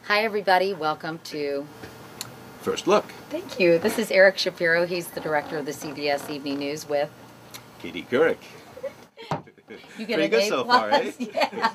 Hi everybody, welcome to First Look. Thank you. This is Eric Shapiro. He's the director of the CBS Evening News with Couric. You get Pretty an good A+. so far, eh? Yeah.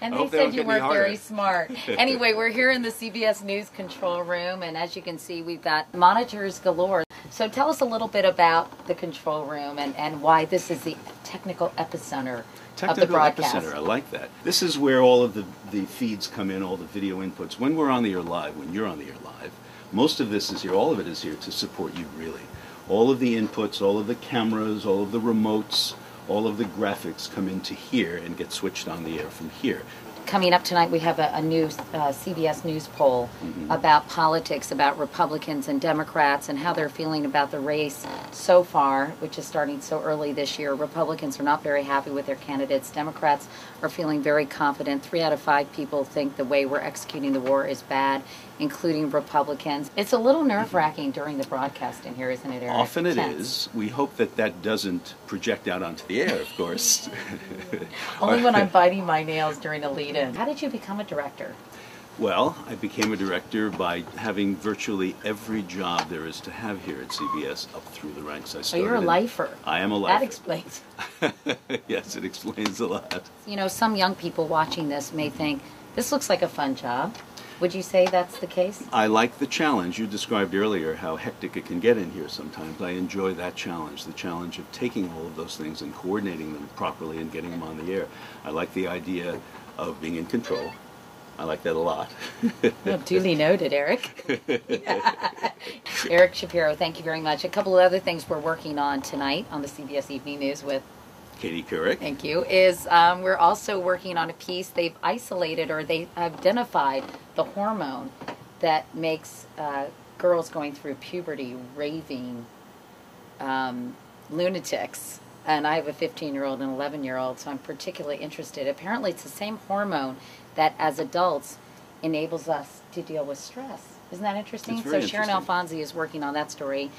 And they Hope they said don't you get any weren't harder. very smart. Anyway, we're here in the CBS News control room, and as you can see, we've got monitors galore. So tell us a little bit about the control room and why this is the technical epicenter of the broadcast. Epicenter, I like that. This is where all of the feeds come in, all the video inputs. When we're on the air live, when you're on the air live, most of this is here, all of it is here to support you, really. All of the inputs, all of the cameras, all of the remotes, all of the graphics come into here and get switched on the air from here. Coming up tonight, we have a new CBS News poll about politics, about Republicans and Democrats and how they're feeling about the race so far, which is starting so early this year. Republicans are not very happy with their candidates. Democrats are feeling very confident. 3 out of 5 people think the way we're executing the war is bad, including Republicans. It's a little nerve-wracking during the broadcast in here, isn't it, Eric? Often it is. We hope that that doesn't project out onto the air, of course. Only when I'm biting my nails during a lead-in. How did you become a director? Well, I became a director by having virtually every job there is to have here at CBS up through the ranks. So you're a lifer. I am a lifer. That explains. Yes, it explains a lot. You know, some young people watching this may think, this looks like a fun job. Would you say that's the case? I like the challenge. You described earlier how hectic it can get in here sometimes. I enjoy that challenge, the challenge of taking all of those things and coordinating them properly and getting them on the air. I like the idea of being in control. I like that a lot. Well, duly noted, Eric. Eric Shapiro, thank you very much. A couple of other things we're working on tonight on the CBS Evening News with Couric. Thank you. Is we're also working on a piece. They've isolated or they identified the hormone that makes girls going through puberty raving lunatics. And I have a 15-year-old and 11-year-old, so I'm particularly interested. Apparently, it's the same hormone that, as adults, enables us to deal with stress. Isn't that interesting? It's very So Sharon interesting. Alfonsi is working on that story.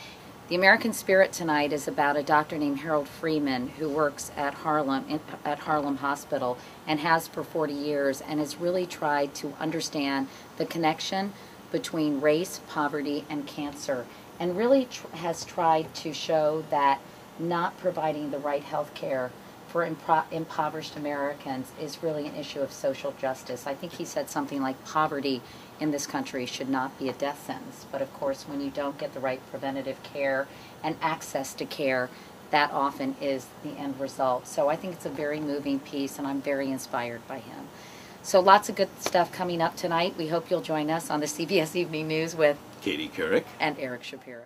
The American Spirit tonight is about a doctor named Harold Freeman who works at Harlem Hospital and has for 40 years and has really tried to understand the connection between race, poverty, and cancer, and really has tried to show that not providing the right health care for impoverished Americans is really an issue of social justice. I think he said something like poverty in this country should not be a death sentence. But of course, when you don't get the right preventative care and access to care, that often is the end result. So I think it's a very moving piece, and I'm very inspired by him. So lots of good stuff coming up tonight. We hope you'll join us on the CBS Evening News with Couric. and Eric Shapiro.